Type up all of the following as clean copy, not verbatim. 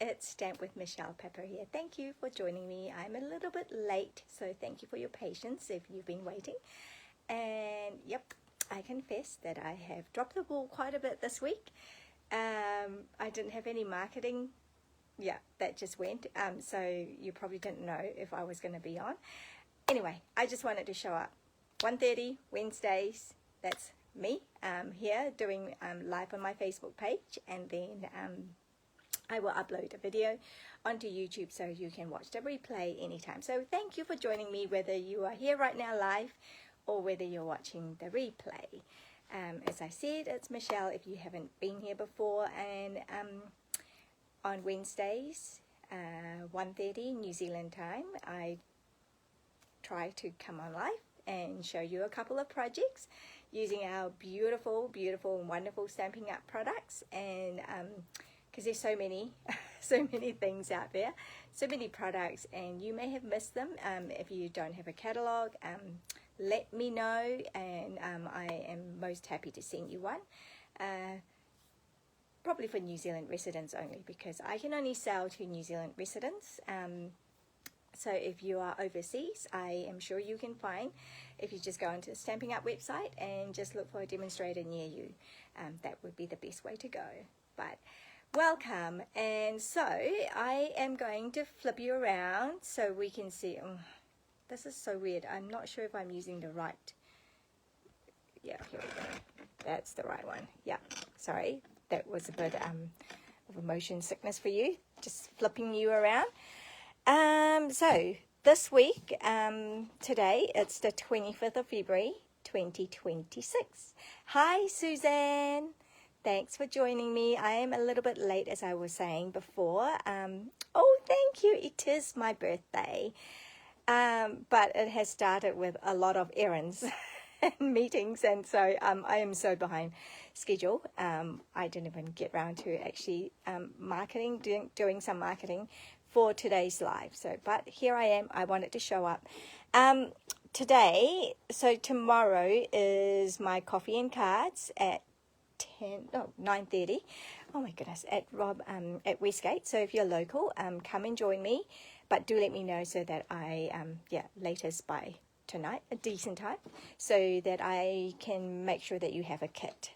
it's Stamp with Michelle Pepper here. Thank you for joining me. I'm a little bit late, so thank you for your patience if you've been waiting. And yep, I confess that I have dropped the ball quite a bit this week. I didn't have any marketing. Yeah, that just went. So you probably didn't know if I was going to be on. Anyway, I just wanted to show up. 1:30 Wednesdays, that's me here doing live on my Facebook page, and then I will upload a video onto YouTube so you can watch the replay anytime. So thank you for joining me, whether you are here right now live or whether you're watching the replay. As I said, it's Michelle if you haven't been here before, and on Wednesdays 1:30 New Zealand time, I try to come on live and show you a couple of projects using our beautiful and wonderful Stampin' Up products. And because there's so many things out there, so many products, and you may have missed them. If you don't have a catalog, let me know, and I am most happy to send you one. Probably for New Zealand residents only, because I can only sell to New Zealand residents. So if you are overseas, I am sure you can find, if you just go onto the Stampin' Up website and just look for a demonstrator near you, that would be the best way to go. But welcome. And so I am going to flip you around so we can see. Oh, this is so weird. I'm not sure if I'm using the right. Yeah, here we go. That's the right one. Yeah, sorry. That was a bit of a motion sickness for you. Just flipping you around. So this week, today, it's the 25th of February, 2026. Hi, Suzanne. Thanks for joining me. I am a little bit late, as I was saying before. Oh, thank you. It is my birthday. But it has started with a lot of errands and meetings, and so I am so behind schedule. I didn't even get around to actually doing some marketing for today's live. So, but here I am. I wanted to show up today. So tomorrow is my coffee and cards at 9:30. Oh my goodness, at Westgate. So if you're local, come and join me. But do let me know so that I latest by tonight, a decent time, so that I can make sure that you have a kit.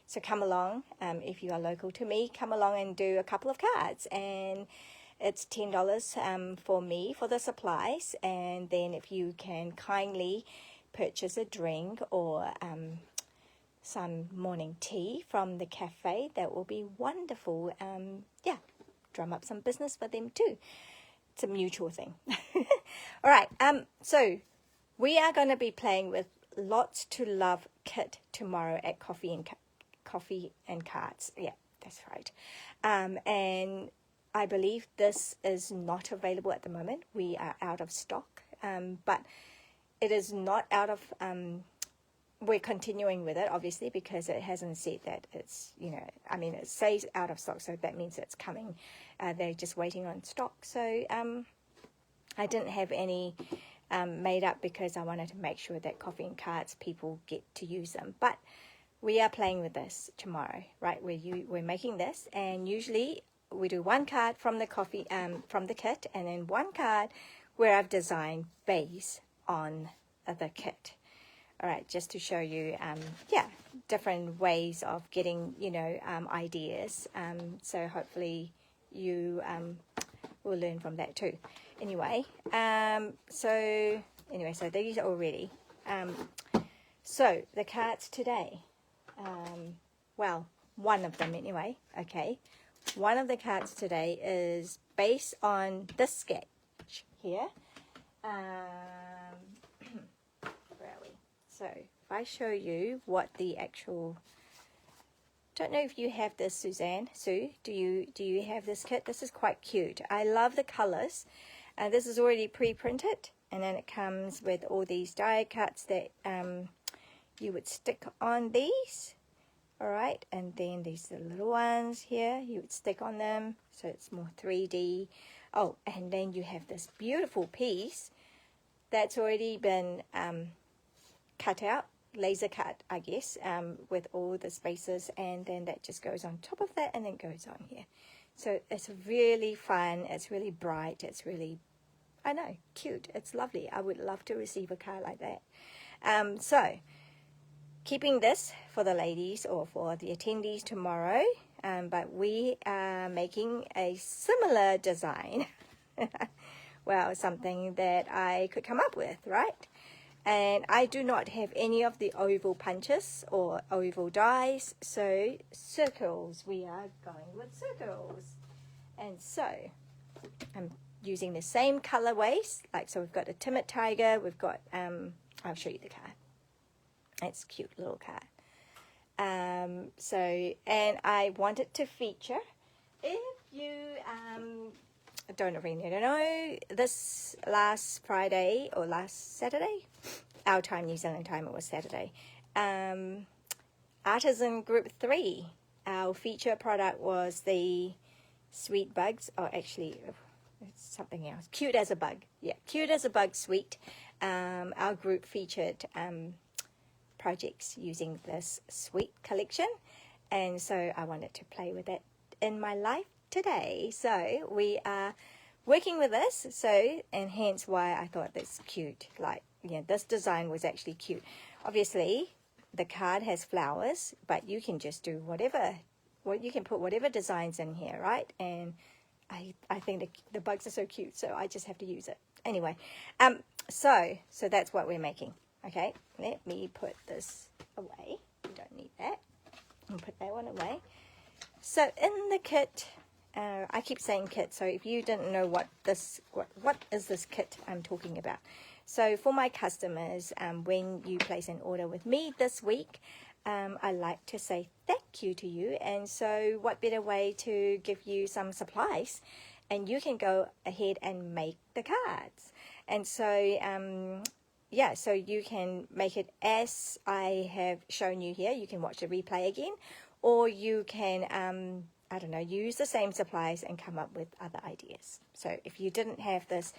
So come along. If you are local to me, come along and do a couple of cards, and it's $10 for me for the supplies. And then if you can kindly purchase a drink or some morning tea from the cafe, that will be wonderful. Drum up some business for them too. It's a mutual thing. All right. So we are going to be playing with Lots to Love kit tomorrow at Coffee and Cards. Yeah, that's right. And I believe this is not available at the moment. We are out of stock, but it is not out of. We're continuing with it, obviously, because it hasn't said that it's, it says out of stock, so that means it's coming. They're just waiting on stock. So I didn't have any made up because I wanted to make sure that Coffee and Cards people get to use them. But we are playing with this tomorrow, right? We're making this, and usually we do one card from the from the kit, and then one card where I've designed base on the kit. All right, just to show you, different ways of getting, ideas. So hopefully you will learn from that too. Anyway, so these are all ready. So the cards today, one of them anyway. Okay, one of the cards today is based on this sketch here. So if I show you what the actual, don't know if you have this, Suzanne, Sue, do you have this kit? This is quite cute. I love the colors. This is already pre-printed, and then it comes with all these die cuts that you would stick on these. All right, and then these little ones here, you would stick on them, so it's more 3D. Oh, and then you have this beautiful piece that's already been cut out, laser cut, I guess, with all the spaces, and then that just goes on top of that and then goes on here. So it's really fun, it's really bright, it's really, I know, cute, it's lovely. I would love to receive a card like that. So keeping this for the ladies or for the attendees tomorrow, but we are making a similar design. Well, something that I could come up with, right? And I do not have any of the oval punches or oval dies, so circles, we are going with circles. And so I'm using the same colorways, like, so we've got a timid tiger, we've got, I'll show you the card. It's a cute little card. And I want it to feature, if you don't really know, this last Friday or last Saturday, our time, New Zealand time, it was Saturday, Artisan Group 3, our feature product was the Sweet Bugs, or actually it's something else, Cute as a Bug. Yeah, Cute as a Bug Sweet. Our group featured projects using this sweet collection, and so I wanted to play with it in my life today. So we are working with this, so, and hence why I thought that's cute. Like, yeah, this design was actually cute. Obviously the card has flowers, but you can just do whatever, you can put whatever designs in here, right? And I think the bugs are so cute, so I just have to use it anyway. So that's what we're making. Okay, let me put this away. We don't need that. I'll put that one away. So in the kit, I keep saying kit, so if you didn't know what is this kit I'm talking about. So for my customers, when you place an order with me this week, I like to say thank you to you. And so what better way to give you some supplies, and you can go ahead and make the cards. And so yeah, so you can make it as I have shown you here. You can watch the replay again, or you can, I don't know, use the same supplies and come up with other ideas. So if you didn't have this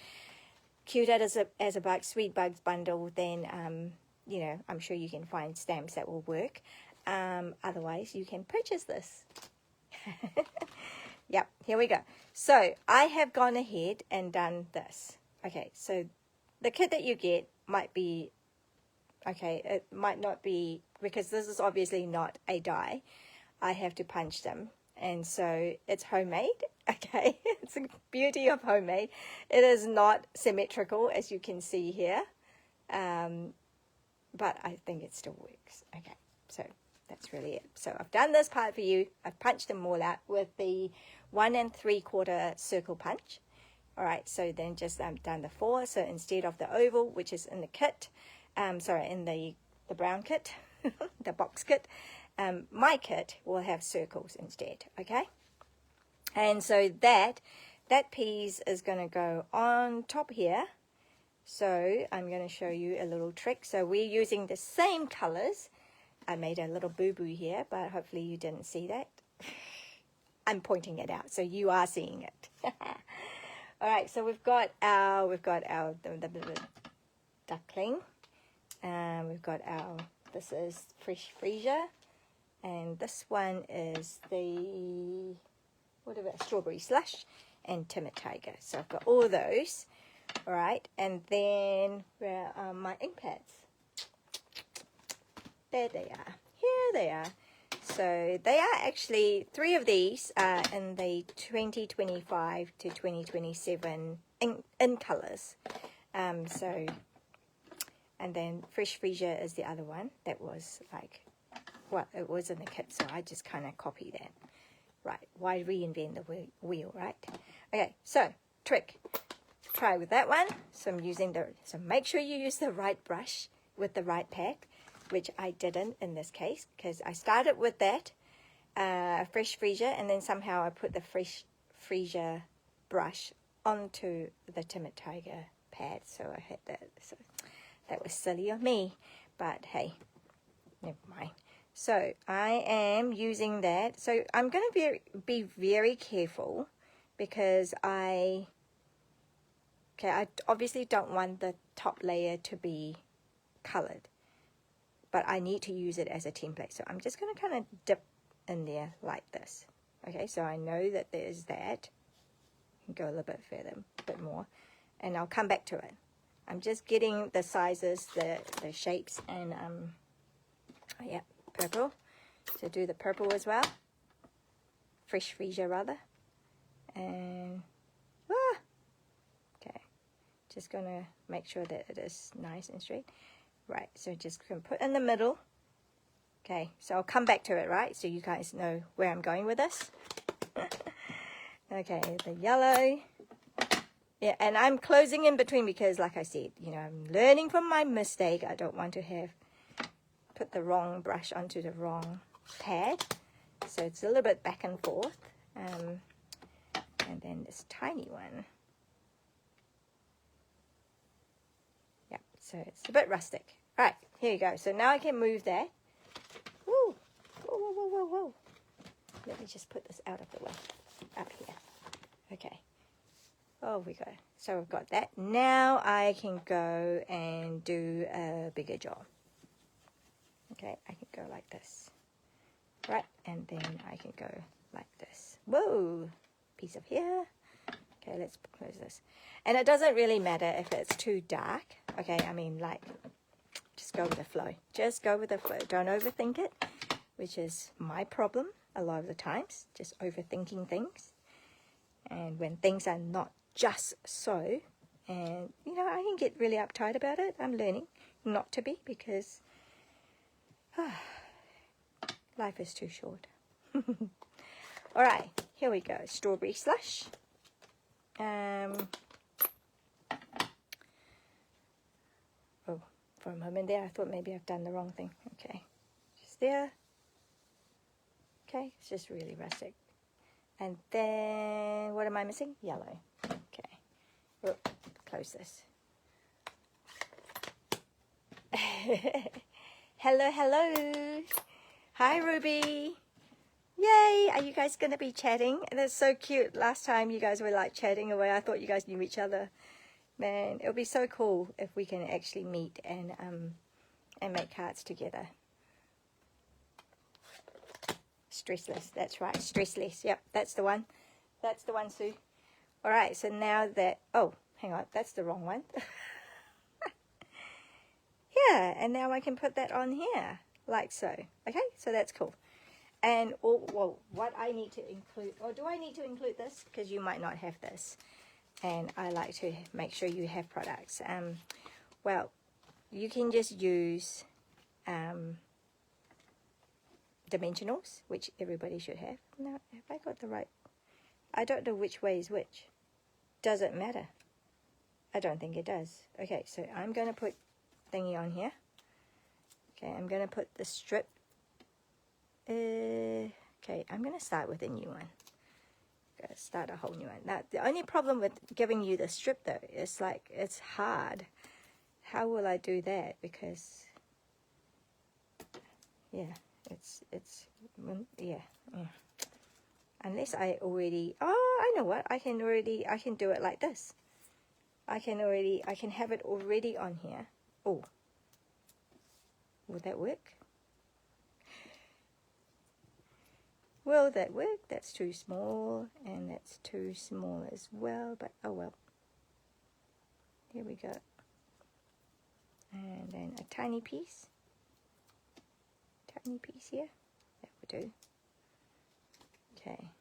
Cute as a Bug, Sweet Bugs bundle, then, you know, I'm sure you can find stamps that will work. Otherwise, you can purchase this. Yep, here we go. So I have gone ahead and done this. Okay, so the kit that you get might be, okay, it might not be, because this is obviously not a die. I have to punch them, and so it's homemade. Okay, it's the beauty of homemade. It is not symmetrical, as you can see here, but I think it still works. Okay, so that's really it. So I've done this part for you. I've punched them all out with the 1 3/4 circle punch. All right, so then just done the 4. So instead of the oval, which is in the kit, sorry, in the brown kit, the box kit, my kit will have circles instead, okay? And so that piece is going to go on top here. So I'm going to show you a little trick. So we're using the same colors. I made a little boo-boo here, but hopefully you didn't see that. I'm pointing it out, so you are seeing it. All right, so we've got our the duckling. We've got our, this is Fresh Freesia, and this one is the, whatever, Strawberry Slush and Timid Tiger. So I've got all those. All right, and then where are my ink pads? There they are. Here they are. So they are actually, 3 of these are in the 2025 to 2027 in colors. So, and then Fresh Freesia is the other one that was like, well, it was in the kit, so I just kind of copied that. Right, why reinvent the wheel, right? Okay, so trick. Try with that one. So I'm using so make sure you use the right brush with the right pad, which I didn't in this case, because I started with that Fresh Freesia, and then somehow I put the Fresh Freesia brush onto the Timid Tiger pad, so I had that. So that was silly of me, but hey, never mind. So I am using that. So I'm going to be very careful, because I obviously don't want the top layer to be colored, but I need to use it as a template. So I'm just going to kind of dip in there like this. Okay, so I know that there's that. Go a little bit further, a bit more, and I'll come back to it. I'm just getting the sizes, the shapes, and oh yeah, purple. So do the purple as well. Fresh freesia rather. And okay, just gonna make sure that it is nice and straight. Right, so just gonna put in the middle. Okay, so I'll come back to it, right? So you guys know where I'm going with this. Okay, the yellow. Yeah, and I'm closing in between because, like I said, you know, I'm learning from my mistake. I don't want to have put the wrong brush onto the wrong pad. So it's a little bit back and forth. And then this tiny one. Yeah, so it's a bit rustic. All right, here you go. So now I can move that. Woo! Whoa, whoa, whoa, whoa, whoa. Let me just put this out of the way. Up here. Okay. Oh, we go. So we've got that. Now I can go and do a bigger job. Okay, I can go like this. Right, and then I can go like this. Whoa! Piece of here. Okay, let's close this. And it doesn't really matter if it's too dark. Okay, I mean, like, just go with the flow. Just go with the flow. Don't overthink it, which is my problem a lot of the times. Just overthinking things. And when things are not just so, and you know, I can get really uptight about it. I'm learning not to be, because life is too short. All right, here we go. Strawberry slush. Oh, for a moment there, I thought maybe I've done the wrong thing. Okay, just there. Okay, it's just really rustic. And then, what am I missing? Yellow. Okay. Oh, close this. Hello, hello. Hi, Ruby. Yay. Are you guys going to be chatting? That's so cute. Last time you guys were like chatting away. I thought you guys knew each other. Man, it'll be so cool if we can actually meet and make cards together. Stressless, that's right, stressless. Yep, that's the one. That's the one, Sue. All right, so now that, oh, hang on, that's the wrong one. Yeah, and now I can put that on here, like so. Okay, so that's cool. And, oh, well, what I need to include, or do I need to include this? Because you might not have this. And I like to make sure you have products. Well, you can just use dimensionals, which everybody should have. Now, have I got the right? I don't know which way is which. Does it matter? I don't think it does. Okay, so I'm going to put thingy on here. Okay, I'm going to put the strip. Okay, I'm going to start with a new one. Start a whole new one. Now, the only problem with giving you the strip, though, is like, it's hard. How will I do that? Because, yeah. Yeah. Unless I already, I know what, I can do it like this. I can have it already on here. Oh, will that work? Will that work? That's too small, and that's too small as well, but oh well. Here we go. And then a tiny piece. Tiny piece here. That will do. Okay.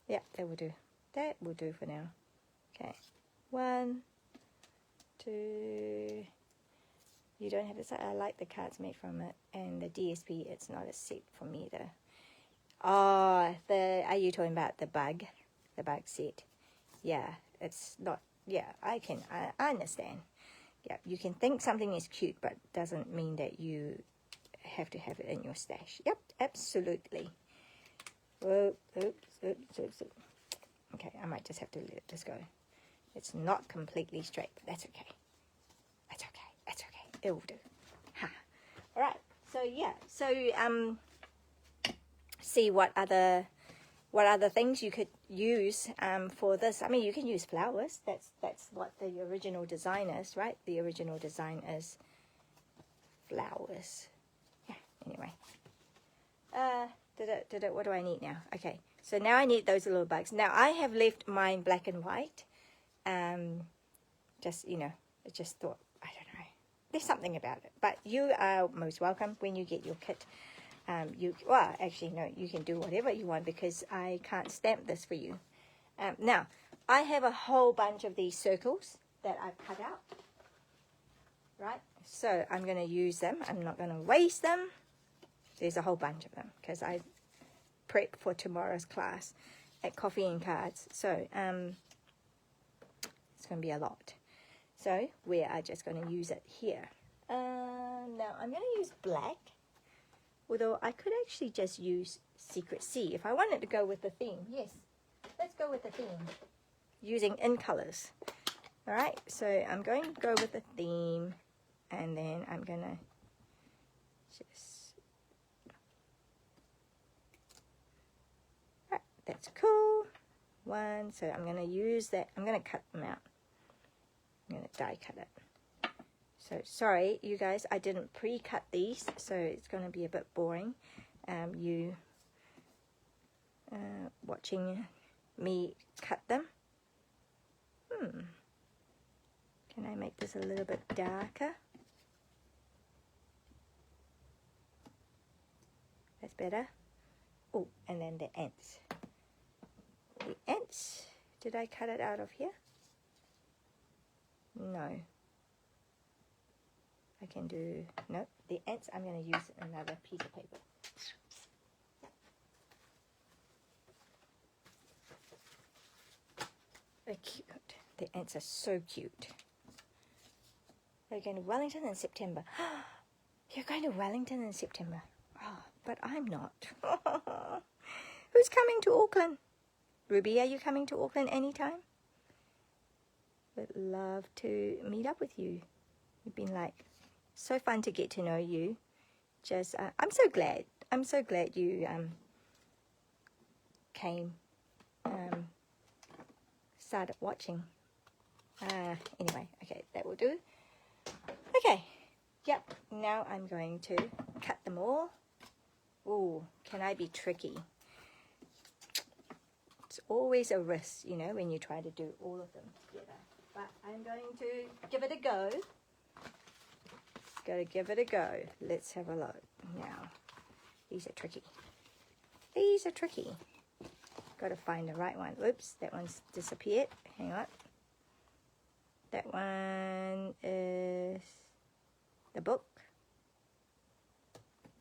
Yeah, that will do. That will do for now. Okay. 1, 2. You don't have to. I like the cards made from it, and the DSP. It's not a set for me though. Oh, are you talking about the bug set? Yeah, it's not. Yeah, I understand. Yeah, you can think something is cute, but doesn't mean that you have to have it in your stash. Yep, absolutely. Oops. Okay, I might just have to let this go. It's not completely straight, but that's okay. That's okay. It will do. Ha. All right. So yeah. So see what other things you could use for this. I mean, you can use flowers. That's what the original design is, right? The original design is flowers. Yeah. Anyway. Did it? What do I need now? Okay. So now I need those little bugs. Now I have left mine black and white. Just, you know, I just thought, I don't know, there's something about it. But you are most welcome when you get your kit. Well, actually, no, you can do whatever you want because I can't stamp this for you. Now, I have a whole bunch of these circles that I've cut out. Right? So I'm going to use them. I'm not going to waste them. There's a whole bunch of them because I prep for tomorrow's class at Coffee and Cards. So it's going to be a lot. So we are just going to use it here. Now I'm going to use black. Although I could actually just use Secret Sea if I wanted to go with the theme. Yes, let's go with the theme. Using in colors. Alright, so I'm going to go with the theme. And then I'm going to just... Right, that's cool. One, so I'm going to use that. I'm going to cut them out. I'm going to die cut it. So sorry, you guys, I didn't pre-cut these, so it's going to be a bit boring. Watching me cut them. Can I make this a little bit darker? That's better. Oh, and then the ants. The ants, did I cut it out of here? No. I can do, no, the ants I'm going to use another piece of paper. They're cute. The ants are so cute. They're going to Wellington in September. You're going to Wellington in September. Oh, but I'm not. Who's coming to Auckland? Ruby, are you coming to Auckland anytime? Would love to meet up with you. You've been like so fun to get to know you. Just, I'm so glad. I'm so glad you came, started watching. Anyway, okay, that will do. Okay, yep. Now I'm going to cut them all. Ooh, can I be tricky? It's always a risk, you know, when you try to do all of them together. But I'm going to give it a go. Gotta give it a go. Let's have a look. Now, these are tricky. These are tricky. Gotta find the right one. Oops, that one's disappeared. Hang on. That one is the book.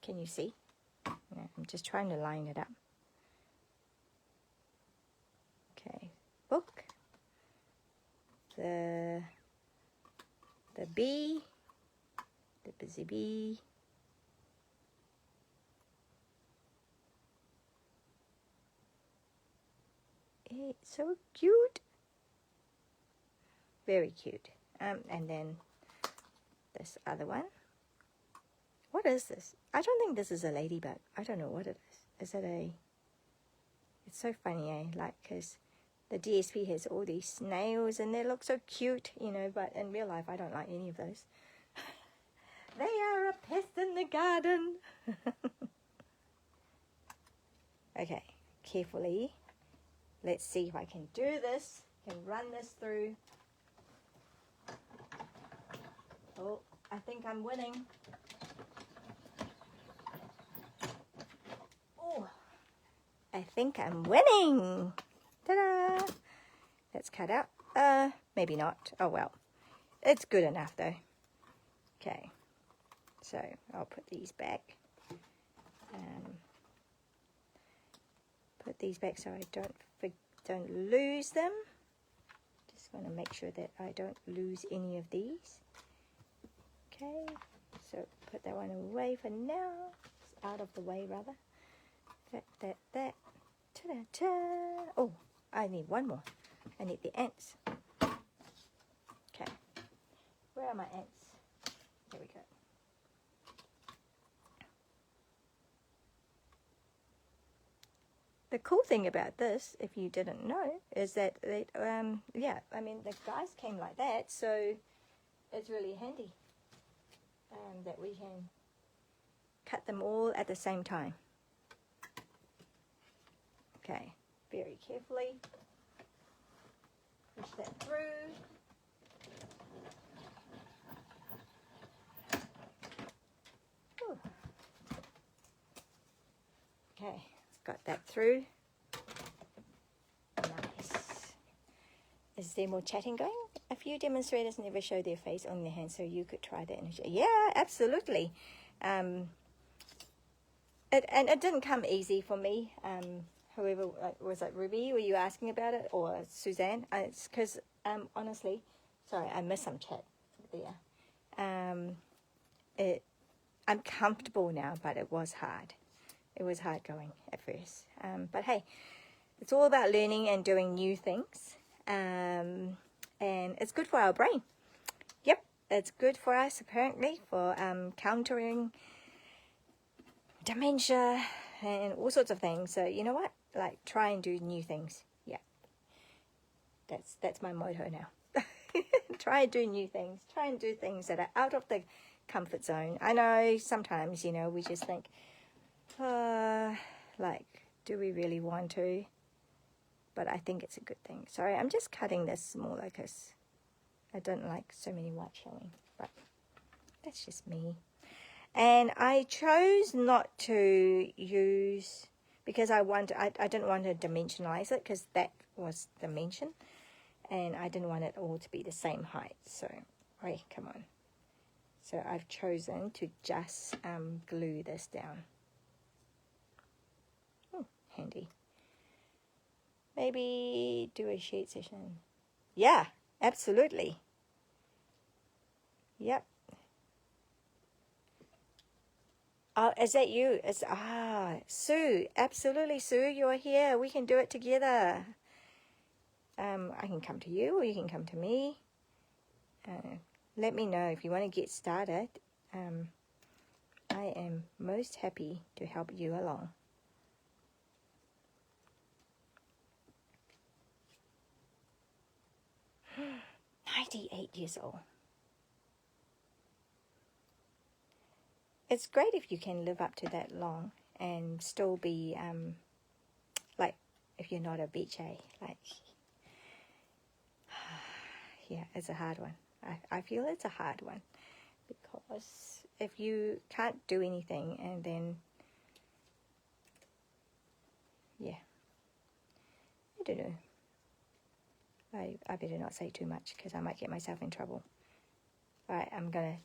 Can you see? I'm just trying to line it up. Okay, book. The bee. The busy bee. It's so cute. Very cute. And then this other one. What is this? I don't think this is a ladybug. I don't know what it is. Is it a... It's so funny, eh? Like, because the DSP has all these snails and they look so cute, you know, but in real life, I don't like any of those. They are a pest in the garden. Okay, carefully. Let's see if I can do this. Can run this through. Oh, I think I'm winning. Oh, I think I'm winning. Ta-da! Let's cut out. Maybe not. Oh well. It's good enough though. Okay. So I'll put these back. Put these back so I don't lose them. Just want to make sure that I don't lose any of these. Okay, so put that one away for now. It's out of the way rather. That. Ta-da-ta. Oh, I need one more. I need the ants. Okay, where are my ants? Here we go. The cool thing about this, if you didn't know, is that they, yeah, I mean, the guys came like that, so it's really handy that we can cut them all at the same time. Okay, very carefully push that through. Ooh. Okay, got that through. Nice. Is there more chatting going? A few demonstrators never show their face on their hands, so you could try that. Yeah, absolutely. It didn't come easy for me. Whoever, was it Ruby, were you asking about it, or Suzanne? It's because, honestly, sorry, I missed some chat there. I'm comfortable now, but it was hard. It was hard going at first. But hey, it's all about learning and doing new things. And it's good for our brain. Yep, it's good for us, apparently, for countering dementia and all sorts of things. So you know what? Like, try and do new things. Yeah, that's my motto now. Try and do new things. Try and do things that are out of the comfort zone. I know sometimes, you know, we just think, like, do we really want to? But I think it's a good thing. Sorry, I'm just cutting this smaller because I don't like so many white showing. But that's just me. And I chose not to use, because I didn't want to dimensionalize it, because that was dimension. And I didn't want it all to be the same height. So, hey, come on. So I've chosen to just glue this down. Handy. Maybe do a sheet session. Yeah, absolutely. Yep. Oh, is that you? It's Sue. Absolutely, Sue. You're here. We can do it together. I can come to you, or you can come to me. Let me know if you want to get started. I am most happy to help you along. $98 old. It's great if you can live up to that long and still be, like, if you're not a beach, like, yeah, it's a hard one. I feel it's a hard one, because if you can't do anything, and then, yeah, I don't know. I better not say too much, because I might get myself in trouble. All right, I'm going to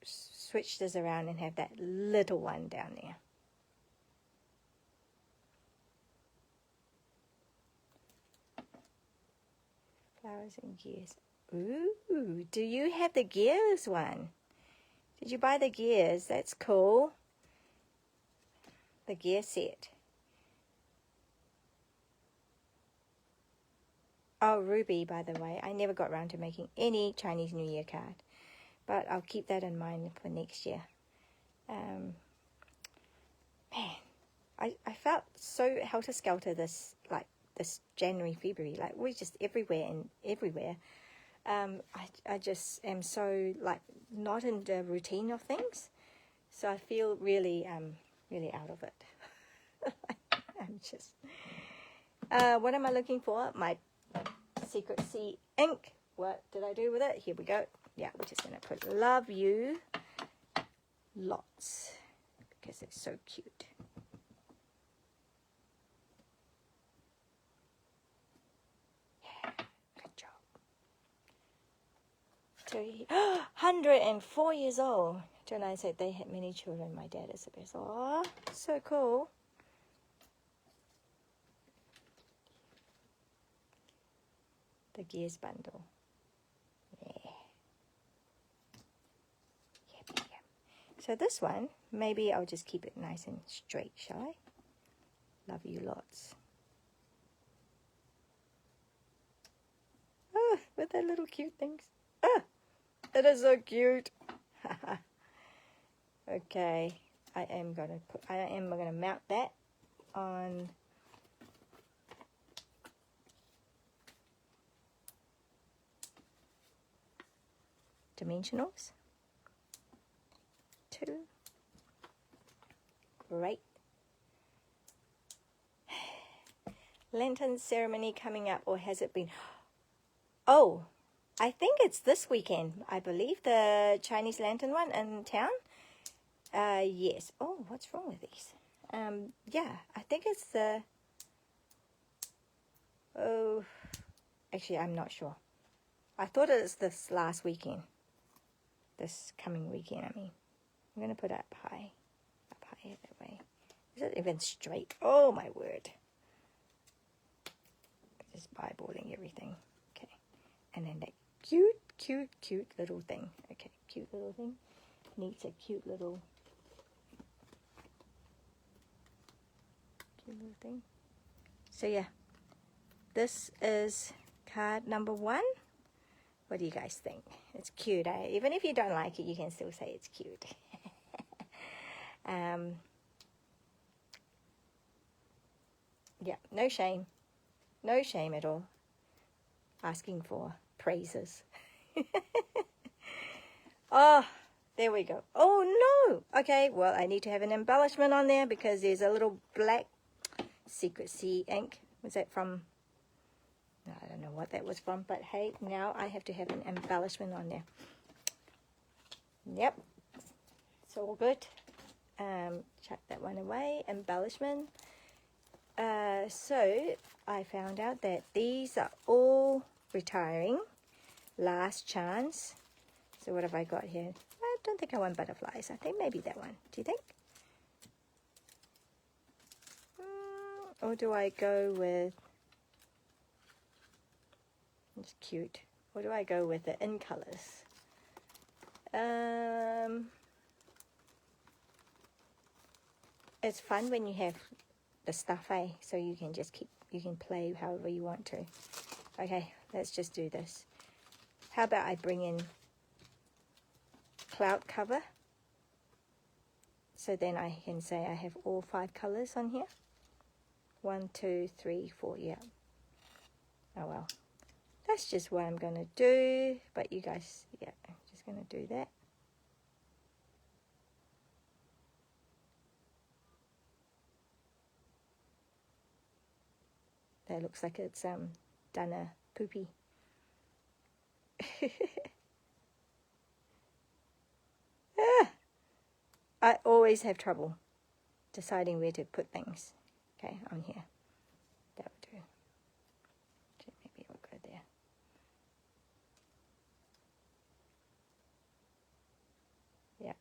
switch this around and have that little one down there. Flowers and gears. Ooh, do you have the gears one? Did you buy the gears? That's cool. The gear set. Oh, Ruby, by the way, I never got around to making any Chinese New Year card, but I'll keep that in mind for next year. Man, I felt so helter-skelter this January, February. Like, we're just everywhere and everywhere. I just am so, like, not in the routine of things, so I feel really really out of it. I'm just, what am I looking for? My Secret C ink. What did I do with it? Here we go. Yeah, we're just going to put love you lots, because it's so cute. Yeah, good job. 104 years old. John I said they had many children. My dad is the best. Oh, so cool. The gears bundle. Yeah. Yep. So this one, maybe I'll just keep it nice and straight, shall I? Love you lots. Oh, with the little cute things. Oh, it is so cute. Okay, I am gonna mount that on dimensionals. 2. Great. Lantern ceremony coming up, or has it been? Oh, I think it's this weekend. I believe the Chinese lantern one in town. Yes. Oh, what's wrong with these? Yeah, I think it's the... Oh, actually, I'm not sure. I thought it was this last weekend. This coming weekend, I mean. I'm going to put it up high. Up high that way. Is it even straight? Oh, my word. Just eyeballing everything. Okay. And then that cute, cute, cute little thing. Okay, cute little thing. Needs a cute little thing. So, yeah. This is card number 1. What do you guys think? It's cute, eh? Even if you don't like it, you can still say it's cute. Yeah, no shame. No shame at all. Asking for praises. Oh, there we go. Oh, no. Okay, well, I need to have an embellishment on there because there's a little black Secret Sea ink. Was that from... I don't know what that was from, but hey, now I have to have an embellishment on there. Yep, it's all good. Chuck that one away. Embellishment. So I found out that these are all retiring. Last chance. So what have I got here? I don't think I want butterflies. I think maybe that one. Do you think? Or do I go with... It's cute. Or do I go with the in colors? It's fun when you have the stuff, eh? So you can just you can play however you want to. Okay, let's just do this. How about I bring in cloud cover? So then I can say I have all 5 colors on here. 1, 2, 3, 4, yeah. Oh well. That's just what I'm going to do. But you guys, yeah, I'm just going to do that. That looks like it's done a poopy. I always have trouble deciding where to put things. Okay, on here. That would do. Okay, maybe I'll go there. Yeah.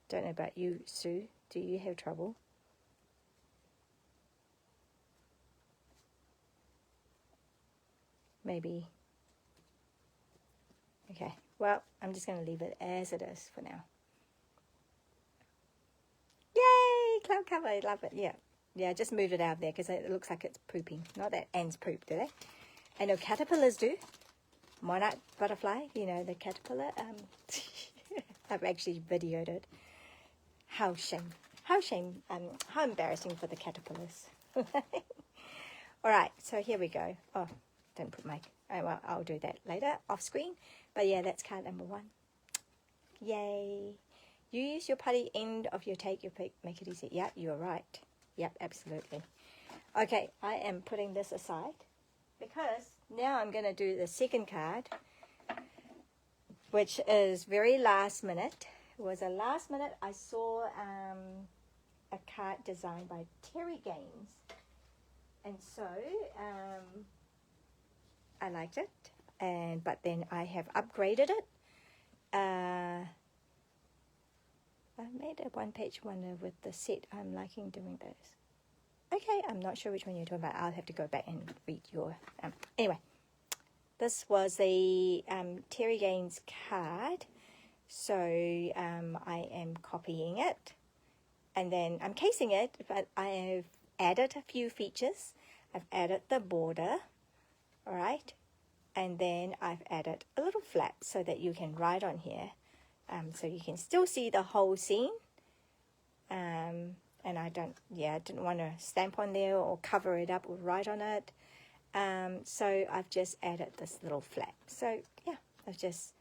Don't know about you, Sue. Do you have trouble? Maybe. Okay, well, I'm just going to leave it as it is for now. Yay! Cloud cover, I love it, yeah. Yeah, just move it out there because it looks like it's pooping. Not that ants poop, do they? I know caterpillars do. Monarch butterfly, you know, the caterpillar. I've actually videoed it. How shame. How shame. How embarrassing for the caterpillars. All right, so here we go. Oh, don't put my... Oh, well, I'll do that later, off screen. But yeah, that's card number 1. Yay. You use your putty end of your take your pick. Make it easy. Yeah, you're right. Yep, absolutely. Okay, I am putting this aside because now I'm going to do the second card, which is very last minute. It was a last minute. I saw a card designed by Terry Gaines. And so I liked it. But then I have upgraded it. I made a one-page wonder with the set. I'm liking doing those. Okay, I'm not sure which one you're talking about. I'll have to go back and read your... anyway, this was the Terry Gaines card. So I am copying it. And then I'm casing it, but I have added a few features. I've added the border, all right? And then I've added a little flap so that you can write on here. So you can still see the whole scene. And I didn't want to stamp on there or cover it up or write on it. So I've just added this little flap. So yeah, I've just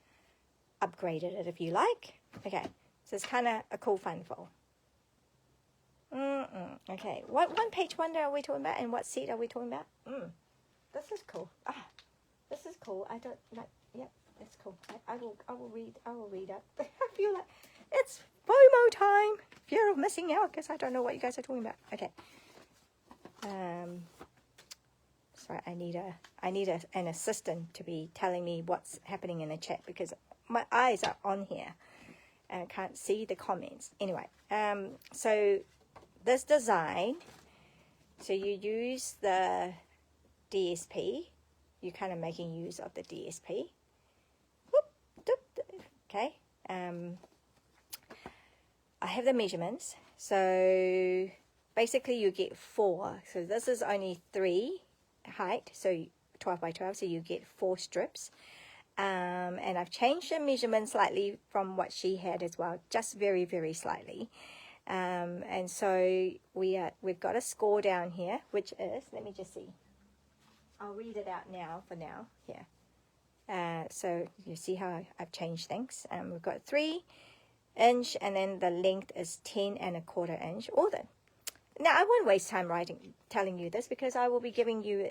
upgraded it if you like. Okay, so it's kind of a cool fun fold. Okay, what one page wonder are we talking about, and what seat are we talking about? This is cool. This is cool. I don't like. Yep, it's cool. I will read up. I feel like it's FOMO time. Fear of missing out, because I don't know what you guys are talking about. Okay. Sorry, I need an assistant to be telling me what's happening in the chat, because my eyes are on here and I can't see the comments. Anyway, so this design, so you use the DSP. You're kind of making use of the DSP. Okay. I have the measurements. So basically you get 4. So this is only 3 height. So 12 by 12. So you get 4 strips. And I've changed the measurement slightly from what she had as well. Just very, very slightly. And so we've got a score down here, which is, let me just see. I'll read it out now for now. Yeah. So you see how I've changed things. We've got 3 inch, and then the length is 10¼ inch. Now I won't waste time telling you this, because I will be giving you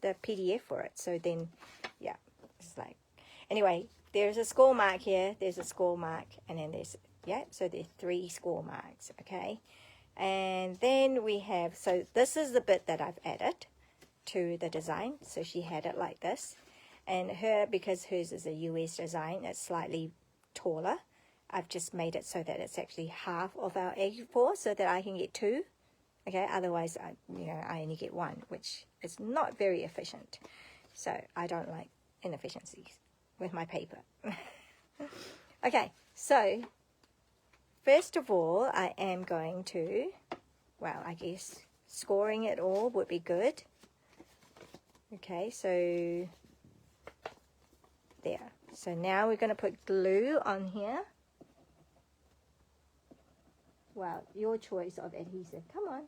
the PDF for it. So then, yeah, it's like, anyway, there's a score mark here. There's a score mark, and then there's, yeah. So there's 3 score marks. Okay, and then we have, so this is the bit that I've added to the design. So she had it like this, and because hers is a US design, it's slightly taller. I've just made it so that it's actually half of our A4, so that I can get 2. Okay, otherwise I only get 1, which is not very efficient. So I don't like inefficiencies with my paper. Okay, so first of all, I am going to, well, I guess scoring it all would be good. Okay, so there. So now we're going to put glue on here. Well, your choice of adhesive. Come on.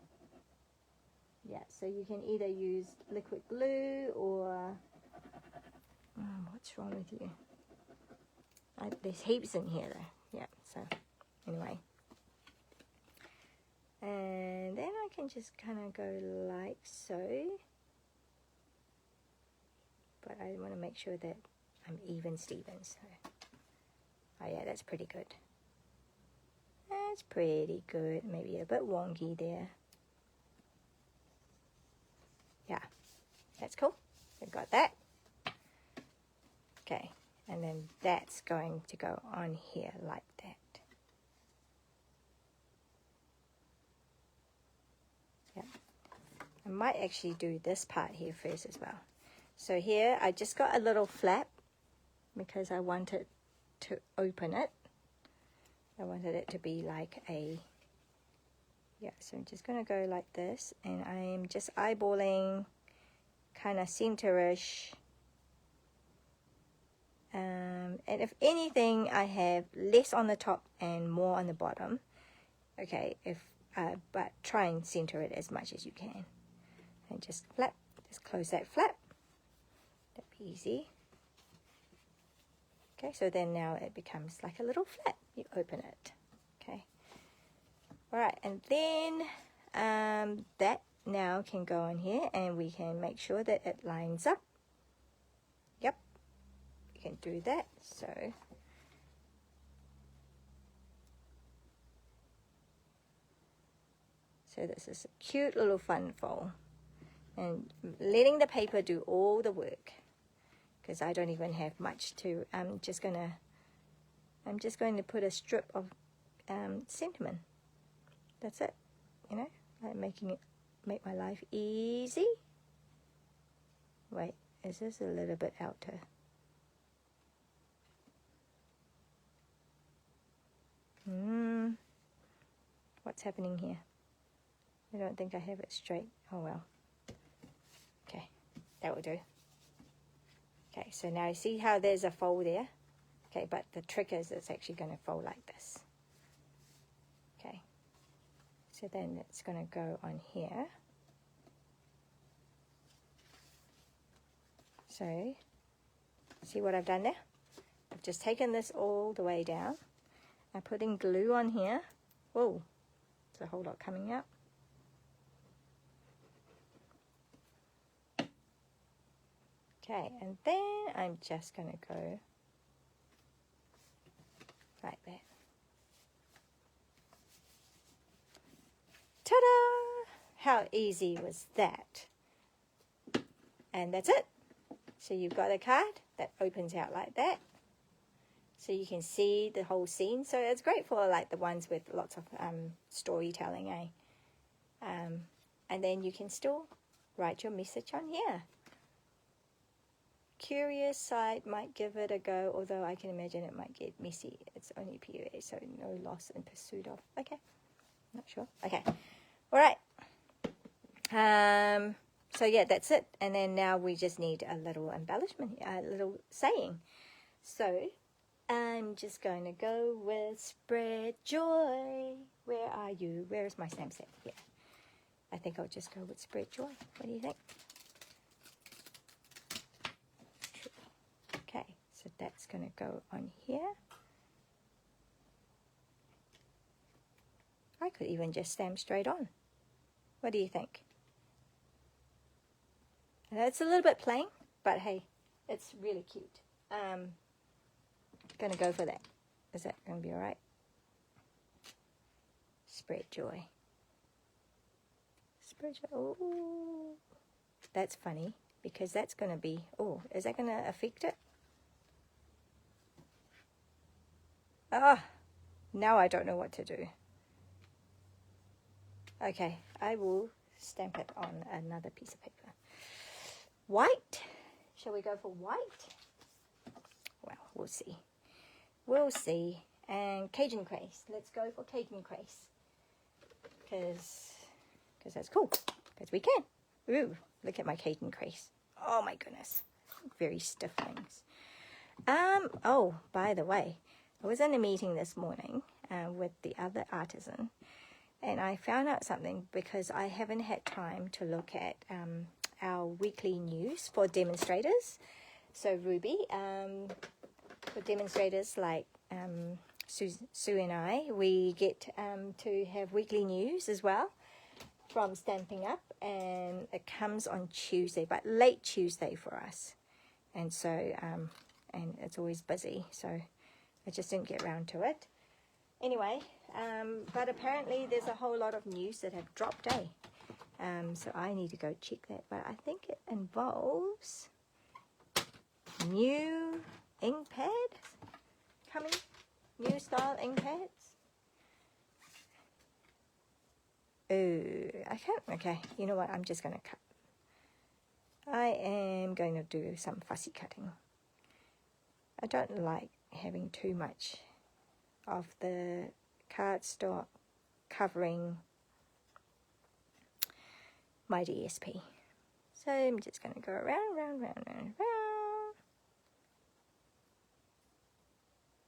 Yeah, so you can either use liquid glue or... what's wrong with you? There's heaps in here though. Yeah, so anyway. And then I can just kind of go like so. But I want to make sure that I'm even Steven. So. Oh yeah, that's pretty good. That's pretty good. Maybe a bit wonky there. Yeah, that's cool. We've got that. Okay, and then that's going to go on here like that. Yeah, I might actually do this part here first as well. So here I just got a little flap because I wanted to open it. I wanted it to be like a, yeah, so I'm just going to go like this, and I'm just eyeballing kind of centerish. And if anything, I have less on the top and more on the bottom. Okay, but try and center it as much as you can. And just flap, just close that flap. That'd be easy. Okay, so then now it becomes like a little flap. You open it. Okay. All right, and then that now can go on here, and we can make sure that it lines up. Yep, you can do that. So this is a cute little fun fold, and letting the paper do all the work, because I don't even have much to. I'm just going to put a strip of sentiment. That's it, you know, like make my life easy. Wait, is this a little bit outer? What's happening here? I don't think I have it straight. Oh well. Okay, that will do. Okay, so now you see how there's a fold there? Okay, but the trick is it's actually going to fold like this. Okay, so then it's going to go on here. So, see what I've done there? I've just taken this all the way down. I'm putting glue on here. Whoa, There's a whole lot coming out. Okay, and then I'm just going to go like that. Ta-da! How easy was that? And that's it. So you've got a card that opens out like that. So you can see the whole scene. So it's great for like the ones with lots of storytelling, eh? And then you can still write your message on here. Curious side might give it a go, although I can imagine it might get messy. It's only PUA, so no loss in pursuit of. Okay, not sure. Okay, all right. So yeah, that's it. And then now we just need a little embellishment, a little saying. So I'm just going to go with spread joy. Where are you? Where is my stamp set? Yeah, I think I'll just go with spread joy. What do you think? Okay, so that's going to go on here. I could even just stamp straight on. What do you think? It's a little bit plain, but hey, it's really cute. Gonna go for that. Is that gonna be all right? Spread joy. Spread joy. Oh, that's funny because that's gonna be. Oh, is that gonna affect it? Ah, now I don't know what to do. Okay, I will stamp it on another piece of paper. White. Shall we go for white? Well, we'll see. We'll see. And Cajun Craze. Let's go for Cajun Craze. Because that's cool. Because we can. Ooh, look at my Cajun Craze. Oh my goodness. Very stiff things. Oh, by the way, I was in a meeting this morning with the other artisan. And I found out something because I haven't had time to look at our weekly news for demonstrators. So Ruby, for demonstrators like Sue and I, we get to have weekly news as well from Stampin' Up, and it comes on Tuesday, but late Tuesday for us. And so, and it's always busy, so I just didn't get around to it. Anyway, but apparently there's a whole lot of news that have dropped, so I need to go check that. But I think it involves new ink pads coming, new style ink pads. Oh, I can't. Okay, you know what? I'm just going to cut. I am going to do some fussy cutting. I don't like having too much of the cardstock covering my DSP. So I'm just going to go round, round, round, round, round.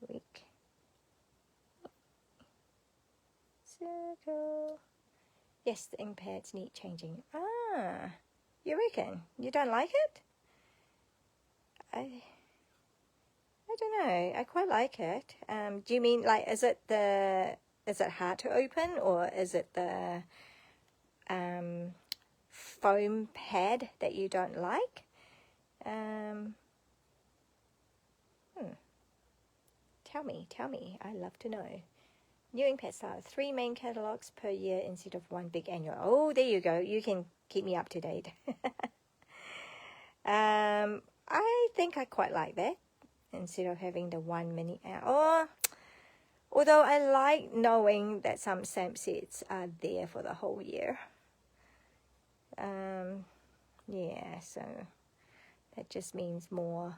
Weak. Circle. Yes, the ink pads need changing. Ah, you reckon? You don't like it? I don't know. I quite like it. Do you mean like is it hard to open, or is it the foam pad that you don't like? Tell me. I love to know. New ink pad style. 3 main catalogs per year instead of 1 big annual. Oh, there you go. You can keep me up to date. I think I quite like that, instead of having the 1 mini. Although I like knowing that some stamp sets are there for the whole year. Yeah, so that just means more.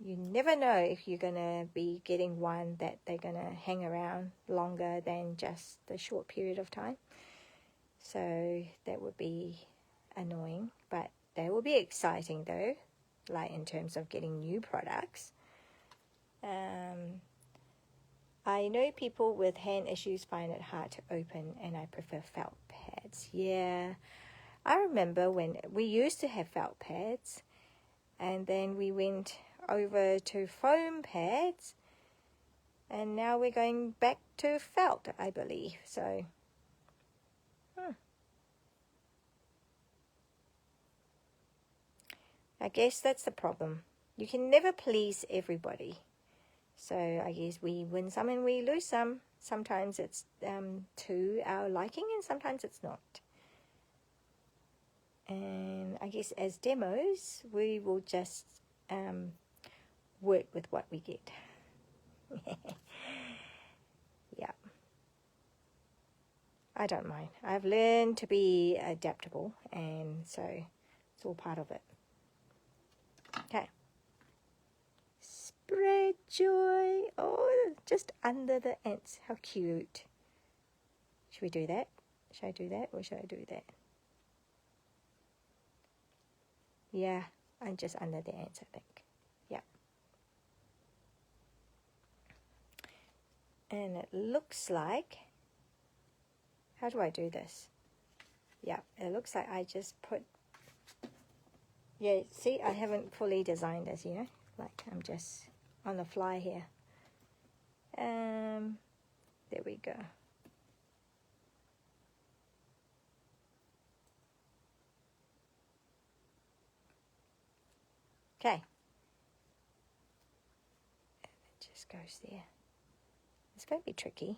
You never know if you're going to be getting one that they're going to hang around longer than just the short period of time. So that would be annoying, but that would be exciting though, like in terms of getting new products. I know people with hand issues find it hard to open, and I prefer felt pads. Yeah, I remember when we used to have felt pads, and then we went over to foam pads, And now we're going back to felt, I believe. So, I guess that's the problem. You can never please everybody. So I guess we win some and we lose some. Sometimes it's to our liking and sometimes it's not. And I guess as demos, we will just work with what we get. Yeah. I don't mind. I've learned to be adaptable, and so it's all part of it. Okay. Spread joy. Oh, just under the ants. How cute. Should we do that? Should I do that or should I do that? Yeah, I'm just under the ants, I think. Yeah. And it looks like, how do I do this? Yeah, it looks like I just put, yeah, see, I haven't fully designed this, you know, like I'm just on the fly here. There we go. Okay. And it just goes there. It's going to be tricky.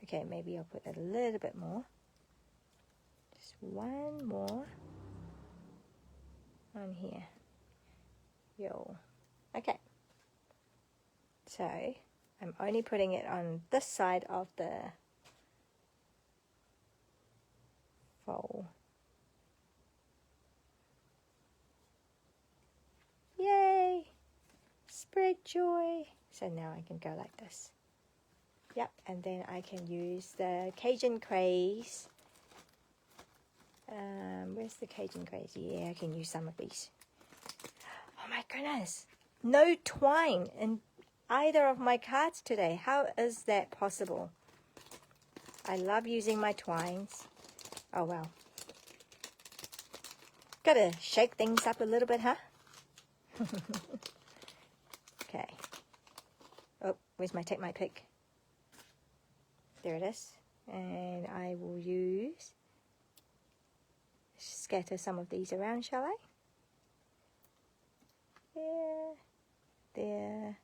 Okay, maybe I'll put a little bit more. Just one more on here. Yo. Okay. So, I'm only putting it on this side of the fold. Yay! Spread joy. So now I can go like this. Yep, and then I can use the Cajun Craze. Where's the Cajun Craze? Yeah, I can use some of these. Oh my goodness. No twine in either of my cards today. How is that possible? I love using my twines. Oh well. Gotta shake things up a little bit, huh? Okay. Oh, where's my take my pick? There it is. And I will scatter some of these around, shall I? There,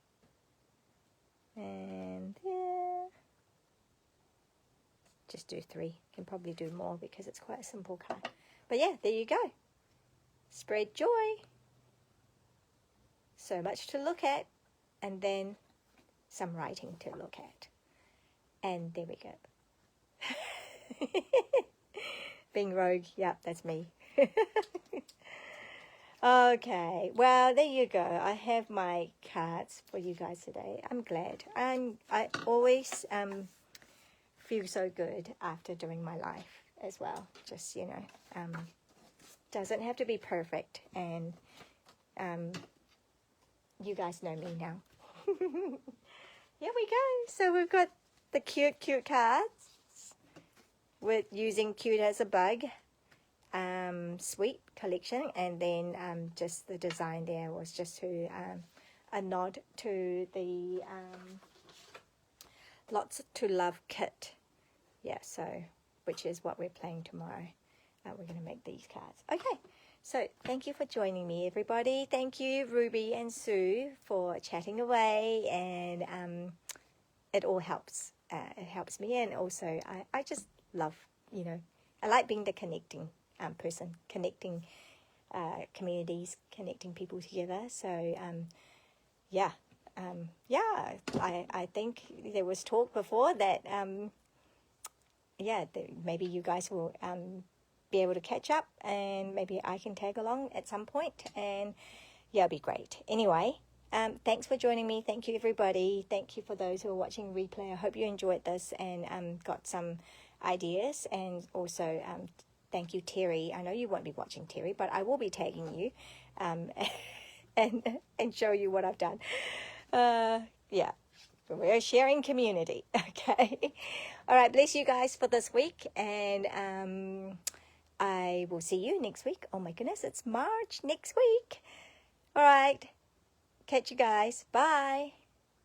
and there. Just do 3. Can probably do more because it's quite a simple card. But yeah, there you go. Spread joy. So much to look at, and then some writing to look at. And there we go. Being rogue, yeah, that's me. Okay, well, there you go. I have my cards for you guys today. I'm glad. I always feel so good after doing my life as well. Just, you know, doesn't have to be perfect. And you guys know me now. Here we go. So we've got the cute cards with using cute as a bug. Sweet collection, and then just the design there was just to a nod to the Lots to Love kit. Yeah, so which is what we're playing tomorrow. We're going to make these cards. Okay, so thank you for joining me, everybody. Thank you, Ruby and Sue, for chatting away, and it all helps. It helps me, and also I just love, you know, I like being the connecting person, connecting communities, connecting people together. So yeah, I think there was talk before that maybe you guys will be able to catch up, and maybe I can tag along at some point, and yeah, it'd be great. Anyway, thanks for joining me. Thank you, everybody. Thank you for those who are watching replay. I hope you enjoyed this and got some ideas, and also thank you, Terry. I know you won't be watching, Terry, but I will be tagging you and show you what I've done. Yeah, we're a sharing community. Okay. All right. Bless you guys for this week. And I will see you next week. Oh, my goodness. It's March next week. All right. Catch you guys. Bye.